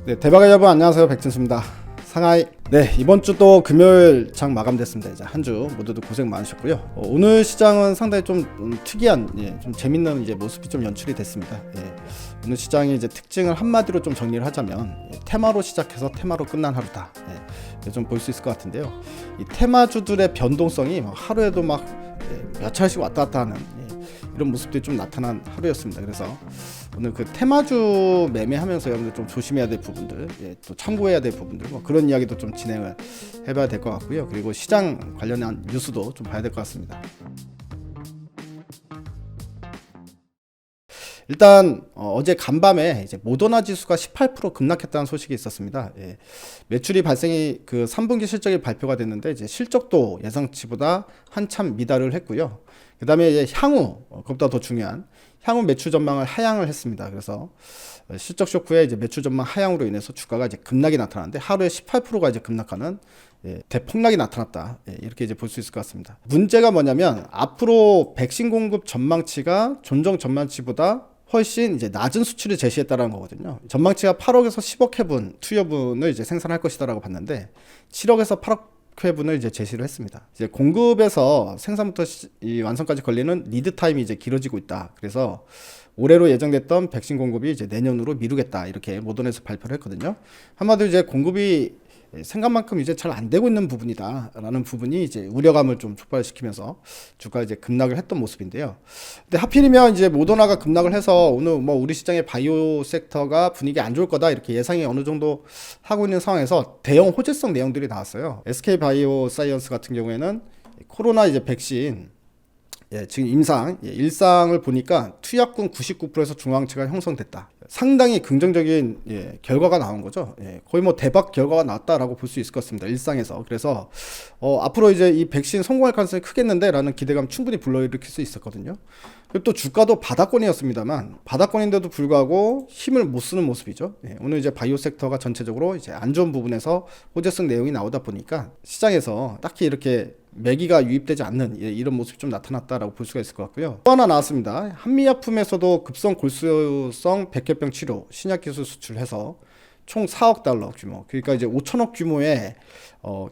네, 대박의 여러분 안녕하세요. 백진수입니다. 상하이. 네, 이번 주도 금요일 장 마감됐습니다. 이제 한 주 모두들 고생 많으셨고요. 오늘 시장은 상당히 좀 특이한, 좀 재밌는 이제 모습이 좀 연출이 됐습니다. 오늘 시장의 이제 특징을 한마디로 좀 정리를 하자면 테마로 시작해서 테마로 끝난 하루다. 좀 볼 수 있을 것 같은데요. 이 테마주들의 변동성이 하루에도 막 몇 차례씩 왔다 갔다 하는 이런 모습들이 좀 나타난 하루였습니다. 그래서 오늘 그 테마주 매매하면서 여러분들 좀 조심해야 될 부분들, 또 참고해야 될 부분들, 뭐 그런 이야기도 좀 진행을 해봐야 될 것 같고요. 그리고 시장 관련한 뉴스도 좀 봐야 될 것 같습니다. 일단 어제 간밤에 이제 모더나 지수가 18% 급락했다는 소식이 있었습니다. 매출이 발생이 그 3분기 실적이 발표가 됐는데 이제 실적도 예상치보다 한참 미달을 했고요. 그다음에 이제 향후 그것보다 더 중요한 향후 매출 전망을 하향을 했습니다. 그래서 실적 쇼크에 이제 매출 전망 하향으로 인해서 주가가 이제 급락이 나타나는데 하루에 18%가 이제 급락하는 대폭락이 나타났다. 이렇게 이제 볼 수 있을 것 같습니다. 문제가 뭐냐면 앞으로 백신 공급 전망치가 존정 전망치보다 훨씬 이제 낮은 수치를 제시했다라는 거거든요. 전망치가 8억에서 10억 회분 투여분을 이제 생산할 것이다라고 봤는데 7억에서 8억 회분을 이제 제시를 했습니다. 이제 공급에서 생산부터 이 완성까지 걸리는 리드 타임이 이제 길어지고 있다. 그래서 올해로 예정됐던 백신 공급이 이제 내년으로 미루겠다. 이렇게 모던에서 발표를 했거든요. 한마디로 이제 공급이 생각만큼 이제 잘 안 되고 있는 부분이다라는 부분이 이제 우려감을 좀 촉발시키면서 주가 이제 급락을 했던 모습인데요. 근데 하필이면 이제 모더나가 급락을 해서 오늘 뭐 우리 시장의 바이오 섹터가 분위기 안 좋을 거다 이렇게 예상이 어느 정도 하고 있는 상황에서 대형 호재성 내용들이 나왔어요. SK 바이오 사이언스 같은 경우에는 코로나 이제 백신 지금 일상을 보니까 투약군 99%에서 중앙체가 형성됐다. 상당히 긍정적인 결과가 나온 거죠. 거의 뭐 대박 결과가 나왔다라고 볼 수 있을 것 같습니다. 일상에서. 그래서 앞으로 이제 이 백신 성공할 가능성이 크겠는데라는 기대감 충분히 불러일으킬 수 있었거든요. 그리고 또 주가도 바닥권이었습니다만 바닥권인데도 불구하고 힘을 못 쓰는 모습이죠. 오늘 이제 바이오 섹터가 전체적으로 이제 안 좋은 부분에서 호재성 내용이 나오다 보니까 시장에서 딱히 이렇게 매기가 유입되지 않는 이런 모습이 좀 나타났다라고 볼 수가 있을 것 같고요. 또 하나 나왔습니다. 한미약품에서도 급성 골수성 백혈병 치료 신약 기술 수출해서 총 4억 달러 규모, 그러니까 이제 5천억 규모의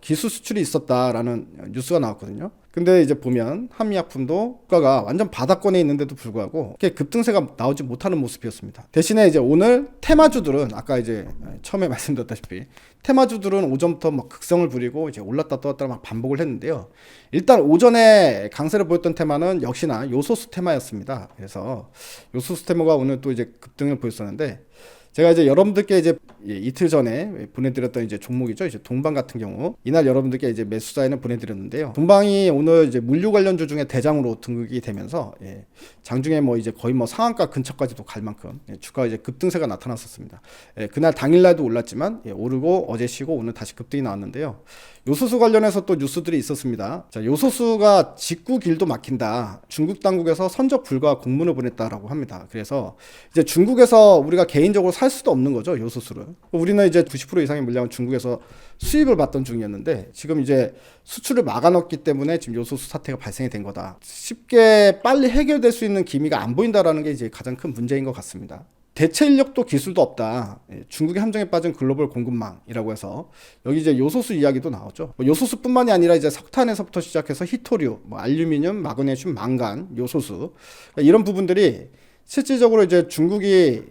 기술 수출이 있었다라는 뉴스가 나왔거든요. 근데 이제 보면 한미약품도 주가가 완전 바닥권에 있는데도 불구하고 이렇게 급등세가 나오지 못하는 모습이었습니다. 대신에 이제 오늘 테마주들은 아까 이제 처음에 말씀드렸다시피 테마주들은 오전부터 막 극성을 부리고 이제 올랐다 떴다 막 반복을 했는데요. 일단 오전에 강세를 보였던 테마는 역시나 요소수 테마였습니다. 그래서 요소수 테마가 오늘 또 이제 급등을 보였었는데 제가 이제 여러분들께 이제 이틀 전에 보내드렸던 이제 종목이죠. 이제 동방 같은 경우 이날 여러분들께 이제 매수사에는 보내드렸는데요. 동방이 오늘 이제 물류 관련주 중에 대장으로 등극이 되면서 장중에 뭐 이제 거의 뭐 상한가 근처까지도 갈 만큼 주가 이제 급등세가 나타났었습니다. 그날 당일날도 올랐지만 오르고 어제 쉬고 오늘 다시 급등이 나왔는데요. 요소수 관련해서 또 뉴스들이 있었습니다. 자, 요소수가 직구 길도 막힌다. 중국 당국에서 선적 불가 공문을 보냈다라고 합니다. 그래서 이제 중국에서 우리가 개인적으로 살 수도 없는 거죠, 요소수를. 우리는 이제 90% 이상의 물량은 중국에서 수입을 받던 중이었는데 지금 이제 수출을 막아놨기 때문에 지금 요소수 사태가 발생이 된 거다. 쉽게 빨리 해결될 수 있는 기미가 안 보인다라는 게 이제 가장 큰 문제인 것 같습니다. 대체 인력도 기술도 없다. 중국의 함정에 빠진 글로벌 공급망이라고 해서 여기 이제 요소수 이야기도 나오죠. 요소수뿐만이 아니라 이제 석탄에서부터 시작해서 히토류, 알루미늄, 마그네슘, 망간, 요소수 이런 부분들이 실질적으로 이제 중국이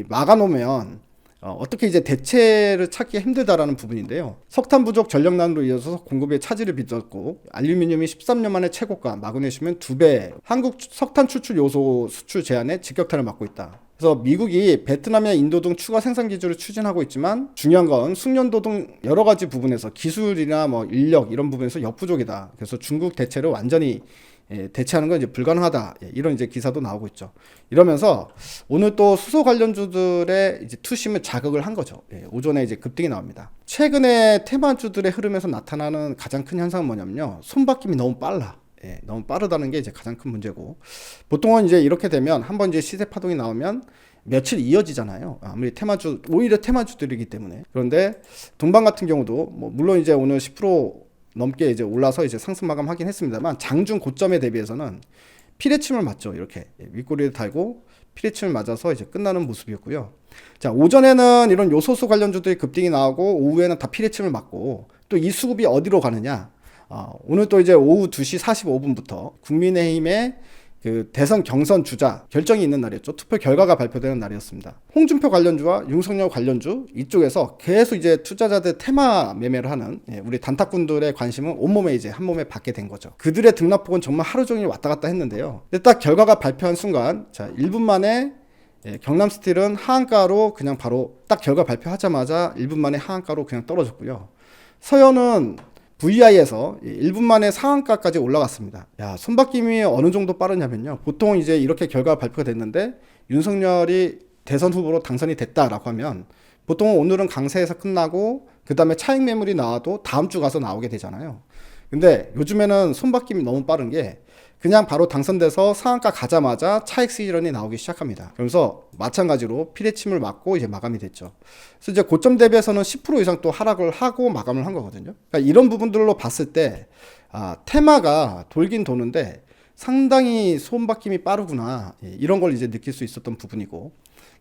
막아놓으면 어떻게 이제 대체를 찾기가 힘들다라는 부분인데요. 석탄 부족 전력난으로 이어서 공급에 차질을 빚었고 알루미늄이 13년 만에 최고가, 마그네슘은 2배. 한국 석탄 추출 요소 수출 제한에 직격탄을 맞고 있다. 그래서 미국이 베트남이나 인도 등 추가 생산 기술을 추진하고 있지만 중요한 건 숙련도 등 여러 가지 부분에서 기술이나 뭐 인력 이런 부분에서 역부족이다. 그래서 중국 대체를 완전히 대체하는 건 이제 불가능하다. 이런 이제 기사도 나오고 있죠. 이러면서 오늘 또 수소 관련주들의 이제 투심을 자극을 한 거죠. 오전에 이제 급등이 나옵니다. 최근에 테마주들의 흐름에서 나타나는 가장 큰 현상은 뭐냐면요. 손바뀜이 너무 빨라. 너무 빠르다는 게 이제 가장 큰 문제고 보통은 이제 이렇게 되면 한번 이제 시세 파동이 나오면 며칠 이어지잖아요. 아무리 테마주 오히려 테마주들이기 때문에. 그런데 동방 같은 경우도 뭐 물론 이제 오늘 10% 넘게 이제 올라서 이제 상승 마감하긴 했습니다만 장중 고점에 대비해서는 피레침을 맞죠. 이렇게 윗꼬리를 달고 피레침을 맞아서 이제 끝나는 모습이었고요. 자, 오전에는 이런 요소수 관련주들이 급등이 나오고 오후에는 다 피레침을 맞고 또 이 수급이 어디로 가느냐? 오늘 또 이제 오후 2시 45분부터 국민의힘의 그 대선 경선 주자 결정이 있는 날이었죠. 투표 결과가 발표되는 날이었습니다. 홍준표 관련주와 윤석열 관련주 이쪽에서 계속 이제 투자자들 테마 매매를 하는 우리 단타꾼들의 관심은 온몸에 이제 한 몸에 받게 된 거죠. 그들의 등락폭은 정말 하루 종일 왔다 갔다 했는데요. 근데 딱 결과가 발표한 순간 자 1분 만에 경남스틸은 하한가로 그냥 바로 딱 결과 발표하자마자 1분 만에 하한가로 그냥 떨어졌고요. 서현은 VI에서 1분 만에 상한가까지 올라갔습니다. 야, 손바뀜이 어느 정도 빠르냐면요. 보통 이제 이렇게 결과가 발표가 됐는데 윤석열이 대선 후보로 당선이 됐다라고 하면 보통 오늘은 강세에서 끝나고 그 다음에 차익 매물이 나와도 다음 주 가서 나오게 되잖아요. 근데 요즘에는 손바뀜이 너무 빠른 게 그냥 바로 당선돼서 상한가 가자마자 차익 수익률이 나오기 시작합니다. 그러면서 마찬가지로 피레침을 맞고 이제 마감이 됐죠. 그래서 이제 고점 대비해서는 10% 이상 또 하락을 하고 마감을 한 거거든요. 그러니까 이런 부분들로 봤을 때 테마가 돌긴 도는데 상당히 손바뀜이 빠르구나 이런 걸 이제 느낄 수 있었던 부분이고,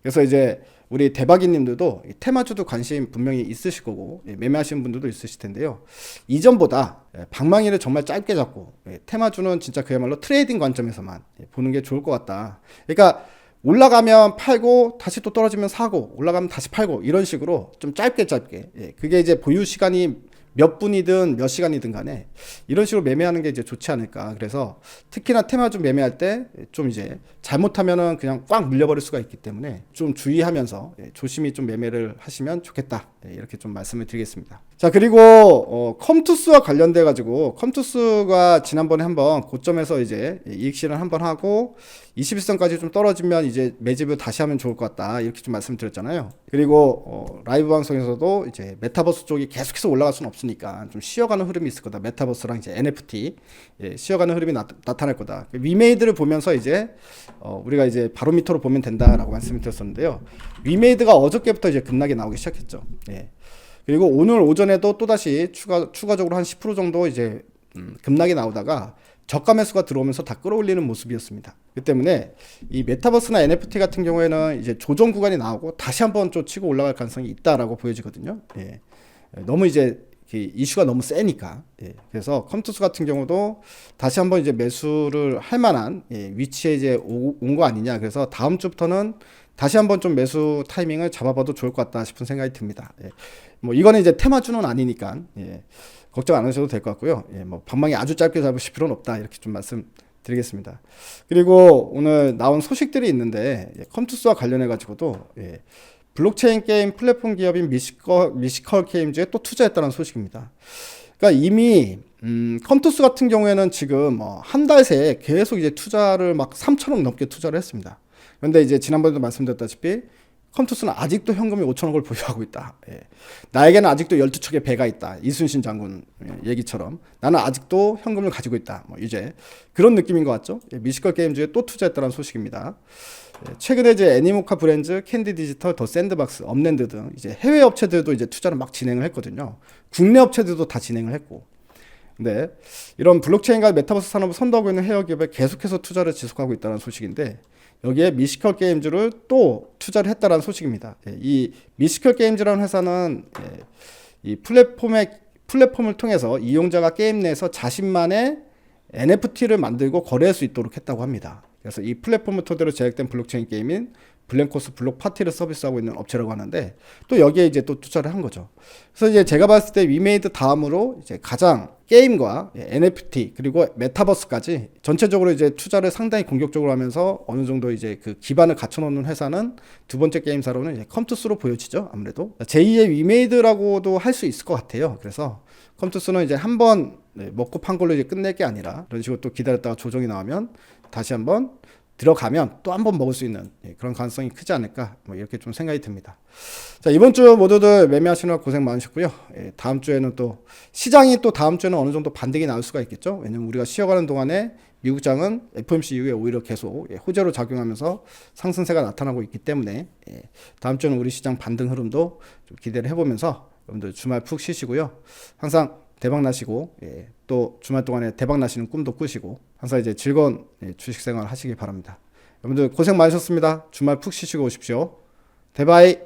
그래서 이제 우리 대박이님들도 테마주도 관심 분명히 있으실 거고 매매하시는 분들도 있으실 텐데요. 이전보다 방망이를 정말 짧게 잡고 테마주는 진짜 그야말로 트레이딩 관점에서만 보는 게 좋을 것 같다. 그러니까 올라가면 팔고 다시 또 떨어지면 사고 올라가면 다시 팔고 이런 식으로 좀 짧게 그게 이제 보유 시간이 몇 분이든 몇 시간이든 간에 이런 식으로 매매하는 게 이제 좋지 않을까. 그래서 특히나 테마주 매매할 때 좀 이제 잘못하면은 그냥 꽉 물려버릴 수가 있기 때문에 좀 주의하면서 조심히 좀 매매를 하시면 좋겠다. 이렇게 좀 말씀을 드리겠습니다. 자, 그리고 컴투스와 관련돼 가지고 컴투스가 지난번에 한번 고점에서 이제 이익 실현 한번 하고 21선까지 좀 떨어지면 이제 매집을 다시 하면 좋을 것 같다. 이렇게 좀 말씀드렸잖아요. 그리고 라이브 방송에서도 이제 메타버스 쪽이 계속해서 올라갈 수는 없으니까 좀 쉬어가는 흐름이 있을 거다. 메타버스랑 이제 NFT 쉬어가는 흐름이 나타날 거다. 위메이드를 보면서 이제 우리가 이제 바로미터로 보면 된다라고 말씀을 드렸었는데요. 위메이드가 어저께부터 이제 급락이 나오기 시작했죠. 그리고 오늘 오전에도 또다시 추가적으로 한 10% 정도 이제 급락이 나오다가 저가 매수가 들어오면서 다 끌어올리는 모습이었습니다. 그 때문에 이 메타버스나 NFT 같은 경우에는 이제 조정 구간이 나오고 다시 한번 좀 치고 올라갈 가능성이 있다라고 보여지거든요. 너무 이제 이슈가 너무 세니까. 그래서 컴투스 같은 경우도 다시 한번 이제 매수를 할 만한 위치에 이제 온 거 아니냐. 그래서 다음 주부터는 다시 한번 좀 매수 타이밍을 잡아봐도 좋을 것 같다 싶은 생각이 듭니다. 뭐 이거는 이제 테마주는 아니니까 걱정 안 하셔도 될 것 같고요. 뭐 방망이 아주 짧게 잡으실 필요는 없다. 이렇게 좀 말씀드리겠습니다. 그리고 오늘 나온 소식들이 있는데 컴투스와 관련해 가지고도 블록체인 게임 플랫폼 기업인 미시컬 게임즈에 또 투자했다는 소식입니다. 그러니까 이미 컴투스 같은 경우에는 지금 한 달 새에 계속 이제 투자를 막 3천억 넘게 투자를 했습니다. 그런데 이제 지난번에도 말씀드렸다시피 컴투스는 아직도 현금이 5천억을 보유하고 있다. 나에게는 아직도 12척의 배가 있다. 이순신 장군 얘기처럼 나는 아직도 현금을 가지고 있다. 이제 그런 느낌인 것 같죠? 미시컬 게임즈에 또 투자했다는 소식입니다. 최근에 이제 애니모카 브랜드, 캔디 디지털, 더 샌드박스, 업랜드 등 이제 해외 업체들도 이제 투자를 막 진행을 했거든요. 국내 업체들도 다 진행을 했고. 근데 이런 블록체인과 메타버스 산업을 선도하고 있는 해외 기업에 계속해서 투자를 지속하고 있다는 소식인데 여기에 미시컬 게임즈를 또 투자를 했다는 소식입니다. 이 미시컬 게임즈라는 회사는 이 플랫폼을 통해서 이용자가 게임 내에서 자신만의 NFT를 만들고 거래할 수 있도록 했다고 합니다. 그래서 이 플랫폼을 토대로 제작된 블록체인 게임인 블랭코스 블록 파티를 서비스하고 있는 업체라고 하는데 또 여기에 이제 또 투자를 한 거죠. 그래서 이제 제가 봤을 때 위메이드 다음으로 이제 가장 게임과 NFT 그리고 메타버스까지 전체적으로 이제 투자를 상당히 공격적으로 하면서 어느 정도 이제 그 기반을 갖춰놓는 회사는 두 번째 게임사로는 이제 컴투스로 보여지죠. 아무래도 제2의 위메이드라고도 할 수 있을 것 같아요. 그래서 컴투스는 이제 한번 먹고 판 걸로 이제 끝낼 게 아니라 이런 식으로 또 기다렸다가 조정이 나오면 다시 한번 들어가면 또 한 번 먹을 수 있는 그런 가능성이 크지 않을까 이렇게 좀 생각이 듭니다. 자, 이번 주 모두들 매매하시느라 고생 많으셨고요. 다음 주에는 또 시장이 또 다음 주에는 어느 정도 반등이 나올 수가 있겠죠. 왜냐면 우리가 쉬어가는 동안에 미국장은 FOMC 이후에 오히려 계속 호재로 작용하면서 상승세가 나타나고 있기 때문에 다음 주는 우리 시장 반등 흐름도 좀 기대를 해보면서 여러분들 주말 푹 쉬시고요. 항상 대박 나시고 또 주말 동안에 대박 나시는 꿈도 꾸시고 항상 이제 즐거운 주식 생활 하시기 바랍니다. 여러분들 고생 많으셨습니다. 주말 푹 쉬시고 오십시오. 대바이.